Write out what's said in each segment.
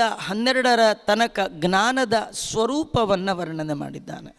12ರ ತನಕ ಜ್ಞಾನದ ಸ್ವರೂಪವನ್ನು ವರ್ಣನೆ ಮಾಡಿದ್ದಾನೆ.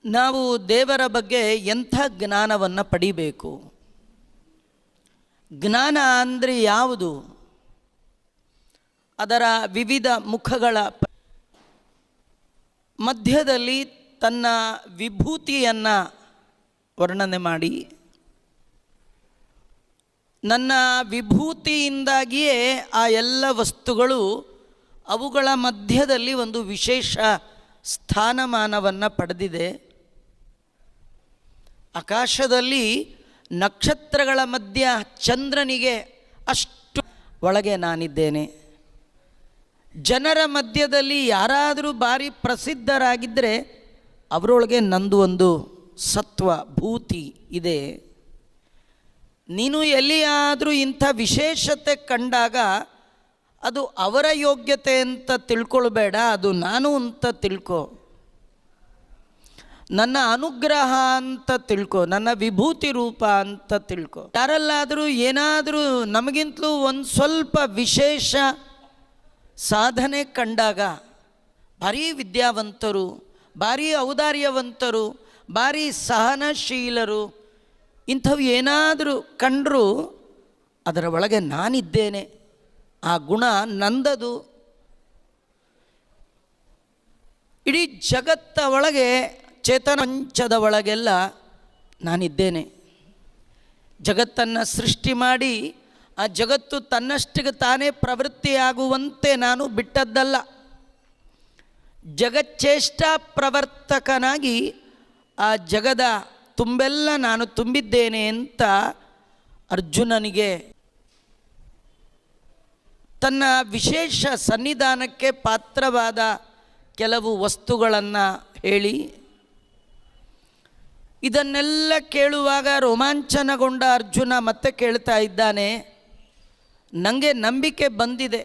ನಾವು ದೇವರ ಬಗ್ಗೆ ಎಂಥ ಜ್ಞಾನವನ್ನು ಪಡಿಬೇಕು? ಜ್ಞಾನ ಅಂದರೆ ಯಾವುದು? ಅದರ ವಿವಿಧ ಮುಖಗಳ ಮಧ್ಯದಲ್ಲಿ ತನ್ನ ವಿಭೂತಿಯನ್ನು ವರ್ಣನೆ ಮಾಡಿ, ನನ್ನ ವಿಭೂತಿಯಿಂದಾಗಿಯೇ ಆ ಎಲ್ಲ ವಸ್ತುಗಳು ಅವುಗಳ ಮಧ್ಯದಲ್ಲಿ ಒಂದು ವಿಶೇಷ ಸ್ಥಾನಮಾನವನ್ನು ಪಡೆದಿದೆ. ಆಕಾಶದಲ್ಲಿ ನಕ್ಷತ್ರಗಳ ಮಧ್ಯ ಚಂದ್ರನಿಗೆ ಅಷ್ಟು ಒಳಗೆ ನಾನಿದ್ದೇನೆ. ಜನರ ಮಧ್ಯದಲ್ಲಿ ಯಾರಾದರೂ ಭಾರಿ ಪ್ರಸಿದ್ಧರಾಗಿದ್ದರೆ ಅವರೊಳಗೆ ನಂದು ಒಂದು ಸತ್ವ ಭೂತಿ ಇದೆ. ನೀನು ಎಲ್ಲಿಯಾದರೂ ಇಂಥ ವಿಶೇಷತೆ ಕಂಡಾಗ ಅದು ಅವರ ಯೋಗ್ಯತೆ ಅಂತ ತಿಳ್ಕೊಳ್ಬೇಡ, ಅದು ನಾನು ಅಂತ ತಿಳ್ಕೊ. ನನ್ನ ಅನುಗ್ರಹ ಅಂತ ತಿಳ್ಕೊ, ನನ್ನ ವಿಭೂತಿ ರೂಪ ಅಂತ ತಿಳ್ಕೊ. ಯಾರಲ್ಲಾದರೂ ಏನಾದರೂ ನಮಗಿಂತಲೂ ಒಂದು ಸ್ವಲ್ಪ ವಿಶೇಷ ಸಾಧನೆ ಕಂಡಾಗ, ಭಾರೀ ವಿದ್ಯಾವಂತರು, ಭಾರೀ ಔದಾರ್ಯವಂತರು, ಭಾರೀ ಸಹನಶೀಲರು, ಇಂಥವು ಏನಾದರೂ ಕಂಡರೂ ಅದರ ಒಳಗೆ ನಾನಿದ್ದೇನೆ, ಆ ಗುಣ ನಂದದು. ಇಡೀ ಜಗತ್ತ ಒಳಗೆ, ಚೇತನಂಚದ ಒಳಗೆಲ್ಲ ನಾನಿದ್ದೇನೆ. ಜಗತ್ತನ್ನು ಸೃಷ್ಟಿ ಮಾಡಿ ಆ ಜಗತ್ತು ತನ್ನಷ್ಟಿಗೆ ತಾನೇ ಪ್ರವೃತ್ತಿಯಾಗುವಂತೆ ನಾನು ಬಿಟ್ಟದ್ದಲ್ಲ. ಜಗಚ್ಚೇಷ್ಟಾ ಪ್ರವರ್ತಕನಾಗಿ ಆ ಜಗದ ತುಂಬೆಲ್ಲ ನಾನು ತುಂಬಿದ್ದೇನೆ ಅಂತ ಅರ್ಜುನನಿಗೆ ತನ್ನ ವಿಶೇಷ ಸನ್ನಿಧಾನಕ್ಕೆ ಪಾತ್ರವಾದ ಕೆಲವು ವಸ್ತುಗಳನ್ನು ಹೇಳಿ, ಇದನ್ನೆಲ್ಲ ಕೇಳುವಾಗ ರೋಮಾಂಚನಗೊಂಡ ಅರ್ಜುನ ಮತ್ತೆ ಕೇಳ್ತಾ ಇದ್ದಾನೆ, ನನಗೆ ನಂಬಿಕೆ ಬಂದಿದೆ,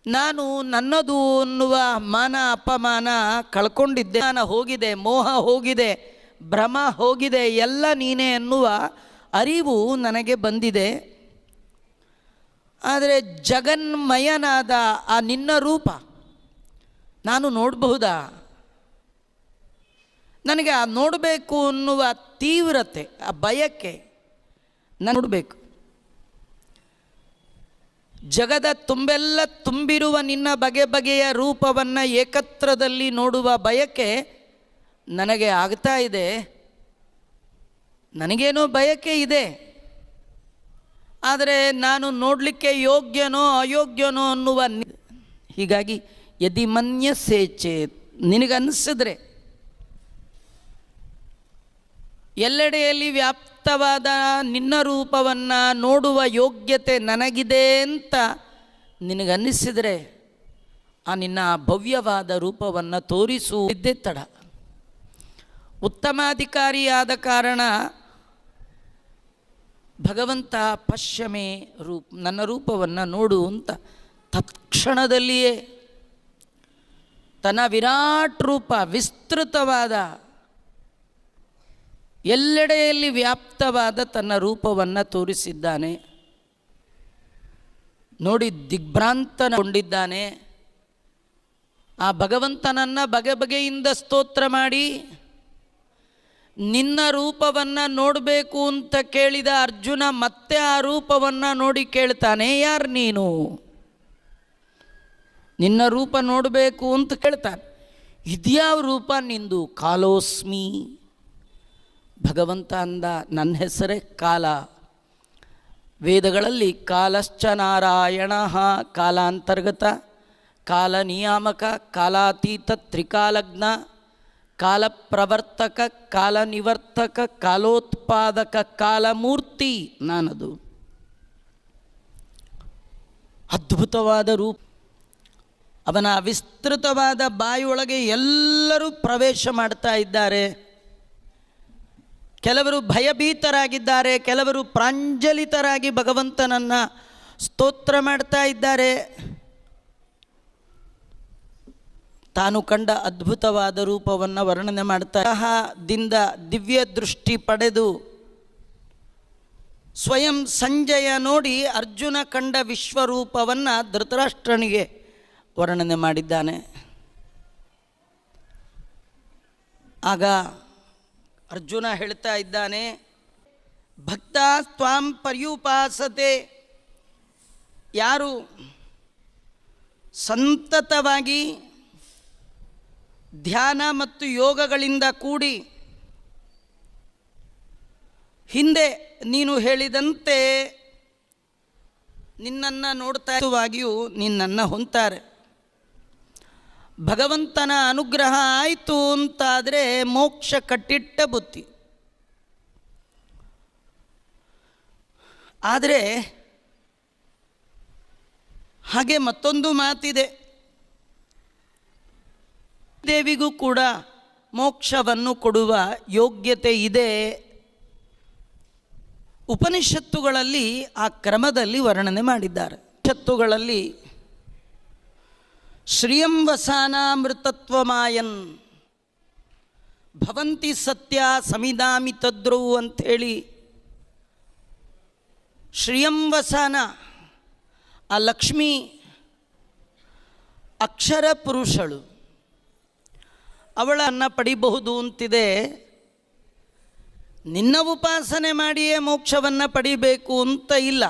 ನಾನು ನನ್ನದು ಅನ್ನುವ ಮಾನ ಅಪಮಾನ ಕಳ್ಕೊಂಡಿದ್ದೆ, ನಾನು ಹೋಗಿದೆ, ಮೋಹ ಹೋಗಿದೆ, ಭ್ರಮ ಹೋಗಿದೆ, ಎಲ್ಲ ನೀನೇ ಅನ್ನುವ ಅರಿವು ನನಗೆ ಬಂದಿದೆ. ಆದರೆ ಜಗನ್ಮಯನಾದ ಆ ನಿನ್ನ ರೂಪ ನಾನು ನೋಡಬಹುದಾ? ನನಗೆ ಆ ನೋಡಬೇಕು ಅನ್ನುವ ತೀವ್ರತೆ, ಆ ಬಯಕೆ ನಾನು ನೋಡಬೇಕು. ಜಗದ ತುಂಬೆಲ್ಲ ತುಂಬಿರುವ ನಿನ್ನ ಬಗೆ ಬಗೆಯ ರೂಪವನ್ನು ಏಕತ್ರದಲ್ಲಿ ನೋಡುವ ಬಯಕೆ ನನಗೆ ಆಗ್ತಾ ಇದೆ. ನನಗೇನೋ ಬಯಕೆ ಇದೆ, ಆದರೆ ನಾನು ನೋಡಲಿಕ್ಕೆ ಯೋಗ್ಯನೋ ಅಯೋಗ್ಯನೋ ಅನ್ನುವ ಹೀಗಾಗಿ ಯದಿ ಮನ್ಯಸೇ ಚೇತ್, ನಿನಗನ್ನಿಸಿದ್ರೆ ಎಲ್ಲೆಡೆಯಲ್ಲಿ ವ್ಯಾಪ್ತವಾದ ನಿನ್ನ ರೂಪವನ್ನು ನೋಡುವ ಯೋಗ್ಯತೆ ನನಗಿದೆ ಅಂತ ನಿನಗನ್ನಿಸಿದರೆ ಆ ನಿನ್ನ ಭವ್ಯವಾದ ರೂಪವನ್ನು ತೋರಿಸುವುದೇ ತಡ. ಉತ್ತಮಾಧಿಕಾರಿಯಾದ ಕಾರಣ ಭಗವಂತ ಪಶ್ಯಮೇ ರೂಪ, ನನ್ನ ರೂಪವನ್ನು ನೋಡು ಅಂತ ತತ್ಕ್ಷಣದಲ್ಲಿಯೇ ತನ್ನ ವಿರಾಟ್ ರೂಪ, ವಿಸ್ತೃತವಾದ ಎಲ್ಲೆಡೆಯಲ್ಲಿ ವ್ಯಾಪ್ತವಾದ ತನ್ನ ರೂಪವನ್ನು ತೋರಿಸಿದ್ದಾನೆ. ನೋಡಿ ದಿಗ್ಭ್ರಾಂತಗೊಂಡಿದ್ದಾನೆ. ಆ ಭಗವಂತನನ್ನು ಬಗೆ ಬಗೆಯಿಂದ ಸ್ತೋತ್ರ ಮಾಡಿ, ನಿನ್ನ ರೂಪವನ್ನು ನೋಡಬೇಕು ಅಂತ ಕೇಳಿದ ಅರ್ಜುನ ಮತ್ತೆ ಆ ರೂಪವನ್ನು ನೋಡಿ ಕೇಳ್ತಾನೆ, ಯಾರು ನೀನು? ನಿನ್ನ ರೂಪ ನೋಡಬೇಕು ಅಂತ ಕೇಳ್ತಾನೆ. ಇದ್ಯಾವ ರೂಪ ನಿಂದು? ಕಾಲೋಸ್ಮಿ. ಭಗವಂತ ಅಂದ, ನನ್ನ ಹೆಸರೇ ಕಾಲ. ವೇದಗಳಲ್ಲಿ ಕಾಲಶ್ಚ ನಾರಾಯಣ, ಕಾಲಾಂತರ್ಗತ, ಕಾಲ ನಿಯಾಮಕ, ಕಾಲಾತೀತ, ತ್ರಿಕಾಲಜ್ಞ, ಕಾಲ ಪ್ರವರ್ತಕ, ಕಾಲ ನಿವರ್ತಕ, ಕಾಲೋತ್ಪಾದಕ, ಕಾಲಮೂರ್ತಿ ನಾನದು. ಅದ್ಭುತವಾದ ರೂಪ. ಅವನ ವಿಸ್ತೃತವಾದ ಬಾಯಿಯೊಳಗೆ ಎಲ್ಲರೂ ಪ್ರವೇಶ ಮಾಡ್ತಾ ಇದ್ದಾರೆ. ಕೆಲವರು ಭಯಭೀತರಾಗಿದ್ದಾರೆ, ಕೆಲವರು ಪ್ರಾಂಜಲಿತರಾಗಿ ಭಗವಂತನನ್ನು ಸ್ತೋತ್ರ ಮಾಡ್ತಾ ಇದ್ದಾರೆ. ತಾನು ಕಂಡ ಅದ್ಭುತವಾದ ರೂಪವನ್ನು ವರ್ಣನೆ ಮಾಡ್ತಾ ದಿಂದ ದಿವ್ಯ ದೃಷ್ಟಿ ಪಡೆದು ಸ್ವಯಂ ಸಂಜಯ ನೋಡಿ ಅರ್ಜುನ ಕಂಡ ವಿಶ್ವರೂಪವನ್ನು ಧೃತರಾಷ್ಟ್ರನಿಗೆ ವರ್ಣನೆ ಮಾಡಿದ್ದಾನೆ. ಆಗ ಅರ್ಜುನ ಹೇಳ್ತಾ ಇದ್ದಾನೆ, ಭಕ್ತ ತ್ವಾಂ ಪರ್ಯುಪಾಸತೆ, ಯಾರು ಸಂತತವಾಗಿ ಧ್ಯಾನ ಮತ್ತು ಯೋಗಗಳಿಂದ ಕೂಡಿ ಹಿಂದೆ ನೀನು ಹೇಳಿದಂತೆ ನಿನ್ನನ್ನು ನೋಡ್ತಾ ಇರುವಾಗಿಯೂ ನಿನ್ನನ್ನು ಹೊಂತಾರೆ. ಭಗವಂತನ ಅನುಗ್ರಹ ಆಯಿತು ಅಂತಾದರೆ ಮೋಕ್ಷ ಕಟ್ಟಿಟ್ಟ ಬುತ್ತಿ. ಆದರೆ ಹಾಗೆ ಮತ್ತೊಂದು ಮಾತಿದೆ, ದೇವಿಗೂ ಕೂಡ ಮೋಕ್ಷವನ್ನು ಕೊಡುವ ಯೋಗ್ಯತೆ ಇದೆ. ಉಪನಿಷತ್ತುಗಳಲ್ಲಿ ಆ ಕ್ರಮದಲ್ಲಿ ವರ್ಣನೆ ಮಾಡಿದ್ದಾರೆ. ಉಪನಿಷತ್ತುಗಳಲ್ಲಿ ಶ್ರಿಯಂ ವಸಾನಾಮೃತತ್ವಮಾಯನ್ ಭವಂತಿ ಸತ್ಯ ಸಮಿದಾಮಿ ತದ್ರೌ ಅಂಥೇಳಿ, ಶ್ರಿಯಂ ವಸಾನ ಆ ಲಕ್ಷ್ಮಿ ಅಕ್ಷರ ಪುರುಷಳು, ಅವಳನ್ನು ಪಡಿಬಹುದು ಅಂತಿದೆ. ನಿನ್ನ ಉಪಾಸನೆ ಮಾಡಿಯೇ ಮೋಕ್ಷವನ್ನು ಪಡಿಬೇಕು ಅಂತ ಇಲ್ಲ.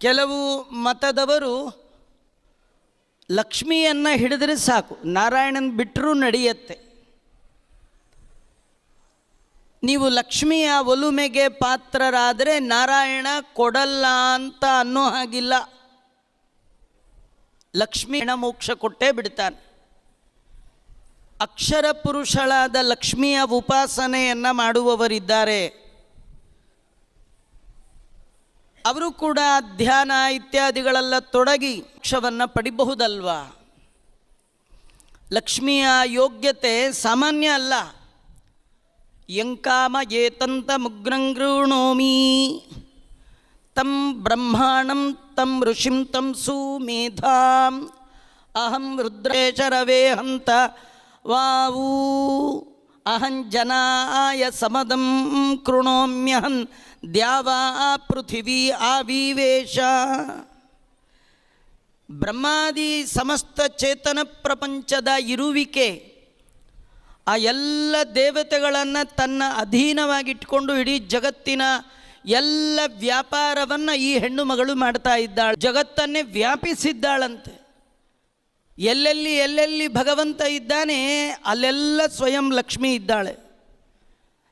ಕೆಲವು ಮತದವರು ಲಕ್ಷ್ಮಿಯನ್ನು ಹಿಡಿದ್ರೆ ಸಾಕು, ನಾರಾಯಣನ ಬಿಟ್ಟರೂ ನಡೆಯುತ್ತೆ. ನೀವು ಲಕ್ಷ್ಮಿಯ ಒಲುಮೆಗೆ ಪಾತ್ರರಾದರೆ ನಾರಾಯಣ ಕೊಡಲ್ಲ ಅಂತ ಅನ್ನೋ ಹಾಗಿಲ್ಲ. ಲಕ್ಷ್ಮಿಯ ಮೋಕ್ಷ ಕೊಟ್ಟೇ ಬಿಡ್ತಾನೆ. ಅಕ್ಷರ ಪುರುಷಳಾದ ಲಕ್ಷ್ಮಿಯ ಉಪಾಸನೆಯನ್ನು ಮಾಡುವವರಿದ್ದಾರೆ, ಅವರು ಕೂಡ ಧ್ಯಾನ ಇತ್ಯಾದಿಗಳೆಲ್ಲ ತೊಡಗಿ ಮೋಕ್ಷವನ್ನು ಪಡಿಬಹುದಲ್ವಾ. ಲಕ್ಷ್ಮಿಯ ಯೋಗ್ಯತೆ ಸಾಮಾನ್ಯ ಅಲ್ಲ. ಯಂಕಾಮ ಏತಂತ ಮುಗ್ರಂಗೃಣೋಮಿ ತಂ ಬ್ರಹ್ಮಾಣಂ ತಂ ಋಷಿಂ ತಂ ಸುಮೇಧಾಂ ಅಹಂ ರುದ್ರೇಶರವೇ ಹಂತ ವಾವು ಅಹಂ ಜನಾಯ ಸಮದಂ ಕೃಣೋಮ್ಯಹಂ ದ್ಯಾವಾ ಪೃಥಿವೀ ಆವಿವೇಶ. ಬ್ರಹ್ಮಾದಿ ಸಮಸ್ತ ಚೇತನ ಪ್ರಪಂಚದ ಇರುವಿಕೆ, ಆ ಎಲ್ಲ ದೇವತೆಗಳನ್ನು ತನ್ನ ಅಧೀನವಾಗಿಟ್ಕೊಂಡು ಇಡೀ ಜಗತ್ತಿನ ಎಲ್ಲ ವ್ಯಾಪಾರವನ್ನು ಈ ಹೆಣ್ಣು ಮಗಳು ಮಾಡ್ತಾ ಇದ್ದಾಳೆ. ಜಗತ್ತನ್ನೇ ವ್ಯಾಪಿಸಿದ್ದಾಳಂತೆ. ಎಲ್ಲೆಲ್ಲಿ ಭಗವಂತ ಇದ್ದಾನೆ ಅಲ್ಲೆಲ್ಲ ಸ್ವಯಂ ಲಕ್ಷ್ಮಿ ಇದ್ದಾಳೆ.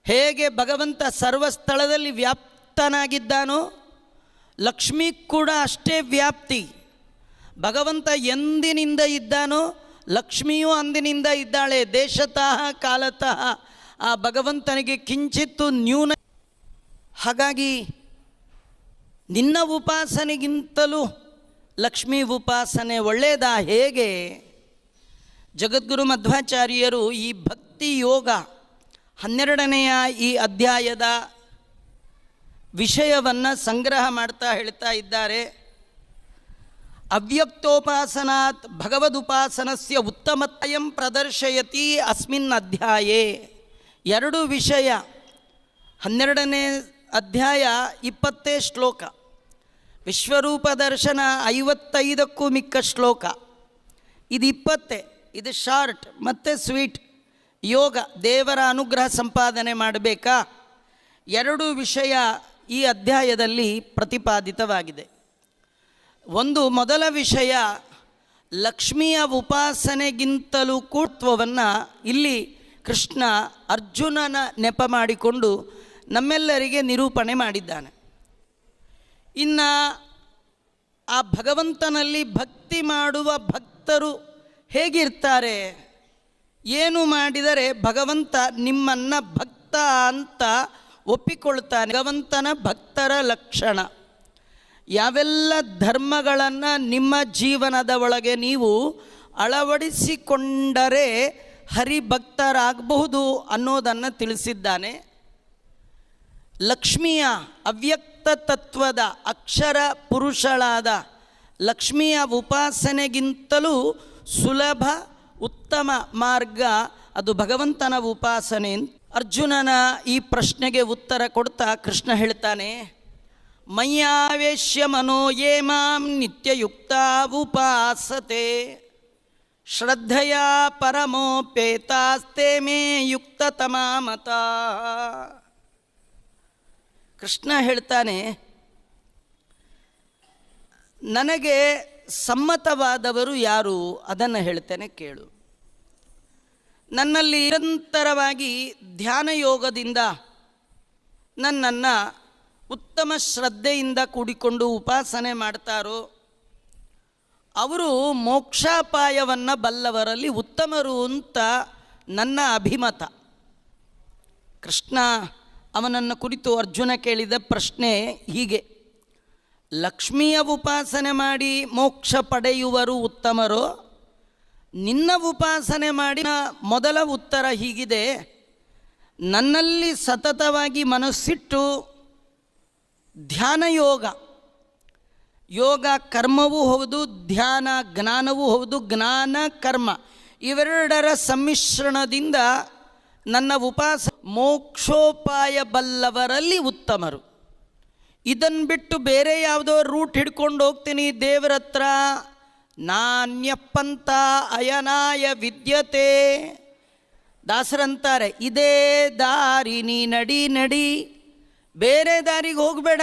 ಹೇಗೆ ಭಗವಂತ ಸರ್ವಸ್ಥಳದಲ್ಲಿ ವ್ಯಾಪ್ತನಾಗಿದ್ದಾನೋ ಲಕ್ಷ್ಮಿ ಕೂಡ ಅಷ್ಟೇ ವ್ಯಾಪ್ತಿ. ಭಗವಂತ ಎಂದಿನಿಂದ ಇದ್ದಾನೋ ಲಕ್ಷ್ಮಿಯೂ ಅಂದಿನಿಂದ ಇದ್ದಾಳೆ. ದೇಶತಃ ಕಾಲತಃ ಆ ಭಗವಂತನಿಗೆ ಕಿಂಚಿತ್ತು ನ್ಯೂನ. ಹಾಗಾಗಿ ನಿನ್ನ ಉಪಾಸನೆಗಿಂತಲೂ ಲಕ್ಷ್ಮೀ ಉಪಾಸನೆ ಒಳ್ಳೆಯದಾ? ಹೇಗೆ? ಜಗದ್ಗುರು ಮಧ್ವಾಚಾರ್ಯರು ಈ ಭಕ್ತಿ ಯೋಗ 12ನೆಯ ಈ ಅಧ್ಯಾಯದ ವಿಷಯವನ್ನು ಸಂಗ್ರಹ ಮಾಡ್ತಾ ಹೇಳ್ತಾ ಇದ್ದಾರೆ. ಅವ್ಯಕ್ತೋಪಾಸನಾತ್ ಭಗವದುಪಾಸನಸ್ಯ ಉತ್ತಮತ್ವಂ ಪ್ರದರ್ಶಯತಿ ಅಸ್ಮಿನ್ ಅಧ್ಯಾಯೇ. 2 ವಿಷಯ. 12ನೇ ಅಧ್ಯಾಯ 20 ಶ್ಲೋಕ, ವಿಶ್ವರೂಪ ದರ್ಶನ 55ಕ್ಕೂ ಮಿಕ್ಕ ಶ್ಲೋಕ. ಇದು 20, ಇದು ಶಾರ್ಟ್ ಮತ್ತು ಸ್ವೀಟ್. ಯೋಗ, ದೇವರ ಅನುಗ್ರಹ ಸಂಪಾದನೆ ಮಾಡಬೇಕಾ? 2 ವಿಷಯ ಈ ಅಧ್ಯಾಯದಲ್ಲಿ ಪ್ರತಿಪಾದಿತವಾಗಿದೆ. ಮೊದಲ ವಿಷಯ, ಲಕ್ಷ್ಮಿಯ ಉಪಾಸನೆಗಿಂತಲೂ ಕೂತ್ವವನ್ನು ಇಲ್ಲಿ ಕೃಷ್ಣ ಅರ್ಜುನನ ನೆಪ ಮಾಡಿಕೊಂಡು ನಮ್ಮೆಲ್ಲರಿಗೆ ನಿರೂಪಣೆ ಮಾಡಿದ್ದಾನೆ. ಇನ್ನು ಆ ಭಗವಂತನಲ್ಲಿ ಭಕ್ತಿ ಮಾಡುವ ಭಕ್ತರು ಹೇಗಿರ್ತಾರೆ, ಏನು ಮಾಡಿದರೆ ಭಗವಂತ ನಿಮ್ಮನ್ನು ಭಕ್ತ ಅಂತ ಒಪ್ಪಿಕೊಳ್ತಾನೆ, ಭಗವಂತನ ಭಕ್ತರ ಲಕ್ಷಣ. ಯಾವೆಲ್ಲ ಧರ್ಮಗಳನ್ನು ನಿಮ್ಮ ಜೀವನದ ಒಳಗೆ ನೀವು ಅಳವಡಿಸಿಕೊಂಡರೆ ಹರಿಭಕ್ತರಾಗಬಹುದು ಅನ್ನೋದನ್ನು ತಿಳಿಸಿದ್ದಾನೆ. ಲಕ್ಷ್ಮಿಯ ಅವ್ಯಕ್ತ ತತ್ವದ ಅಕ್ಷರ ಪುರುಷಳಾದ ಲಕ್ಷ್ಮಿಯ ಉಪಾಸನೆಗಿಂತಲೂ ಸುಲಭ ಉತ್ತಮ ಮಾರ್ಗ ಅದು ಭಗವಂತನ ಉಪಾಸನೆ. ಅರ್ಜುನನ ಈ ಪ್ರಶ್ನೆಗೆ ಉತ್ತರ ಕೊಡ್ತಾ ಕೃಷ್ಣ ಹೇಳ್ತಾನೆ, ಮಯ್ಯಾವೇಶ್ಯ ಮನೋ ಯೇ ಮಾಂ ನಿತ್ಯಯುಕ್ತ ಉಪಾಸತೆ ಶ್ರದ್ಧೆಯ ಪರಮೋಪೇತಾಸ್ತೆ ಮೇ ಯುಕ್ತತಮಾ ಮತಾ. ಕೃಷ್ಣ ಹೇಳ್ತಾನೆ, ನನಗೆ ಸಮ್ಮತವಾದವರು ಯಾರು ಅದನ್ನು ಹೇಳ್ತೇನೆ ಕೇಳು. ನನ್ನಲ್ಲಿ ನಿರಂತರವಾಗಿ ಧ್ಯಾನ ಯೋಗದಿಂದ ನನ್ನನ್ನು ಉತ್ತಮ ಶ್ರದ್ಧೆಯಿಂದ ಕೂಡಿಕೊಂಡು ಉಪಾಸನೆ ಮಾಡ್ತಾರೋ ಅವರು ಮೋಕ್ಷಾಪಾಯವನ್ನು ಬಲ್ಲವರಲ್ಲಿ ಉತ್ತಮರು ಅಂತ ನನ್ನ ಅಭಿಮತ. ಕೃಷ್ಣ ಅವನನ್ನು ಕುರಿತು ಅರ್ಜುನ ಕೇಳಿದ ಪ್ರಶ್ನೆ ಹೀಗೆ, ಲಕ್ಷ್ಮಿಯ ಉಪಾಸನೆ ಮಾಡಿ ಮೋಕ್ಷ ಪಡೆಯುವರು ಉತ್ತಮರೋ, ನಿನ್ನ ಉಪಾಸನೆ ಮಾಡಿ? ಮೊದಲ ಉತ್ತರ ಹೀಗಿದೆ, ನನ್ನಲ್ಲಿ ಸತತವಾಗಿ ಮನಸ್ಸಿಟ್ಟು ಧ್ಯಾನ ಯೋಗ ಕರ್ಮವೂ ಹೌದು, ಧ್ಯಾನ ಜ್ಞಾನವೂ ಹೌದು, ಜ್ಞಾನ ಕರ್ಮ ಇವೆರಡರ ಸಮ್ಮಿಶ್ರಣದಿಂದ ನನ್ನ ಮೋಕ್ಷೋಪಾಯ ಬಲ್ಲವರಲ್ಲಿ ಉತ್ತಮರು. ಇದನ್ನು ಬಿಟ್ಟು ಬೇರೆ ಯಾವುದೋ ರೂಟ್ ಹಿಡ್ಕೊಂಡು ಹೋಗ್ತೀನಿ ದೇವರ ಹತ್ರ, ನಾಣ್ಯಪ್ಪಂತ ಅಯನಾಯ ವಿದ್ಯತೆ. ದಾಸರಂತಾರೆ, ಇದೇ ದಾರಿ ನೀ ನಡಿ, ಬೇರೆ ದಾರಿಗೆ ಹೋಗಬೇಡ.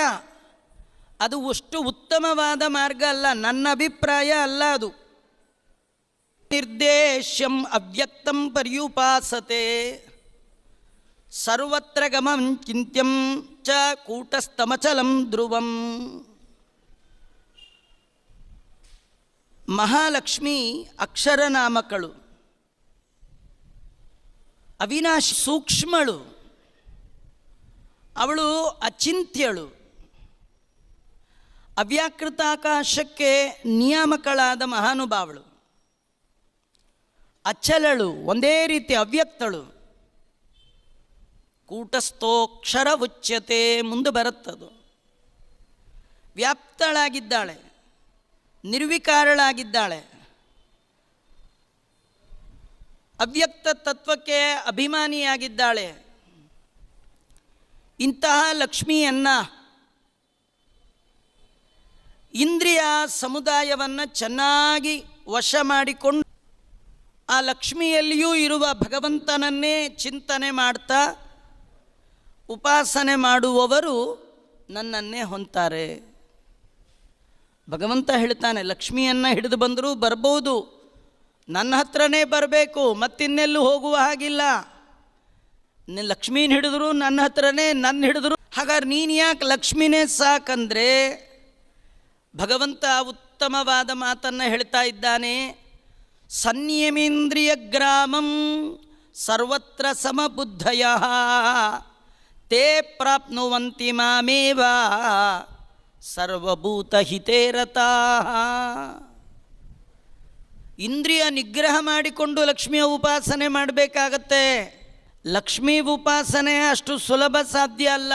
ಅದು ಅಷ್ಟು ಉತ್ತಮವಾದ ಮಾರ್ಗ ಅಲ್ಲ, ನನ್ನ ಅಭಿಪ್ರಾಯ ಅಲ್ಲ ಅದು. ನಿರ್ದೇಶ್ಯಂ ಅವ್ಯಕ್ತಂ ಪರ್ಯುಪಾಸತೆ ಸರ್ವತ್ರ ಗಮಂ ಚಿಂತ್ಯಂ ಚ ಕೂಟಸ್ಥಮಚಲಂ ಧ್ರುವಂ. ಮಹಾಲಕ್ಷ್ಮಿ ಅಕ್ಷರನಾಮಕಳು, ಅವಿನಾಶಿ ಸೂಕ್ಷ್ಮಳು, ಅವಳು ಅಚಿಂತ್ಯಳು, ಅವ್ಯಾಕೃತಾಕಾಶಕ್ಕೆ ನಿಯಾಮಕಳಾದ ಮಹಾನುಭಾವಳು, ಅಚಲಳು, ಒಂದೇ ರೀತಿ ಅವ್ಯಕ್ತಳು. ಕೂಟಸ್ಥೋಕ್ಷರ ಉಚ್ಯತೆ ಮುಂದೆ ಬರುತ್ತದು. ವ್ಯಾಪ್ತಳಾಗಿದ್ದಾಳೆ, ನಿರ್ವಿಕಾರಳಾಗಿದ್ದಾಳೆ, ಅವ್ಯಕ್ತ ತತ್ವಕ್ಕೆ ಅಭಿಮಾನಿಯಾಗಿದ್ದಾಳೆ. ಇಂತಹ ಲಕ್ಷ್ಮಿಯನ್ನು ಇಂದ್ರಿಯ ಸಮುದಾಯವನ್ನು ಚೆನ್ನಾಗಿ ವಶ ಮಾಡಿಕೊಂಡು ಆ ಲಕ್ಷ್ಮಿಯಲ್ಲಿಯೂ ಇರುವ ಭಗವಂತನನ್ನೇ ಚಿಂತನೆ ಮಾಡ್ತಾ ಉಪಾಸನೆ ಮಾಡುವವರು ನನ್ನನ್ನೇ ಹೊಂತಾರೆ. ಭಗವಂತ ಹೇಳ್ತಾನೆ, ಲಕ್ಷ್ಮಿಯನ್ನು ಹಿಡಿದು ಬಂದರೂ ಬರ್ಬೋದು, ನನ್ನ ಹತ್ರನೇ ಬರಬೇಕು, ಮತ್ತಿನ್ನೆಲ್ಲೂ ಹೋಗುವ ಹಾಗಿಲ್ಲ. ಲಕ್ಷ್ಮೀನ ಹಿಡಿದ್ರು ನನ್ನ ಹತ್ರನೇ, ನನ್ನ ಹಿಡಿದ್ರು. ಹಾಗಾದ್ರೆ ನೀನು ಯಾಕೆ ಲಕ್ಷ್ಮಿನೇ ಸಾಕಂದರೆ ಭಗವಂತ ಉತ್ತಮವಾದ ಮಾತನ್ನು ಹೇಳ್ತಾ ಇದ್ದಾನೆ. ಸಂಯಮೇಂದ್ರಿಯ ಗ್ರಾಮಂ ಸರ್ವತ್ರ ಸಮಬುದ್ಧಯ ತೇ ಪ್ರಾಪ್ನುವಂತಿ ಮಾಮೇವ ಸರ್ವಭೂತಹಿತೇ ರತಾಃ. ಇಂದ್ರಿಯ ನಿಗ್ರಹ ಮಾಡಿಕೊಂಡು ಲಕ್ಷ್ಮಿಯ ಉಪಾಸನೆ ಮಾಡಬೇಕಾಗತ್ತೆ. ಲಕ್ಷ್ಮೀ ಉಪಾಸನೆ ಅಷ್ಟು ಸುಲಭ ಸಾಧ್ಯ ಅಲ್ಲ.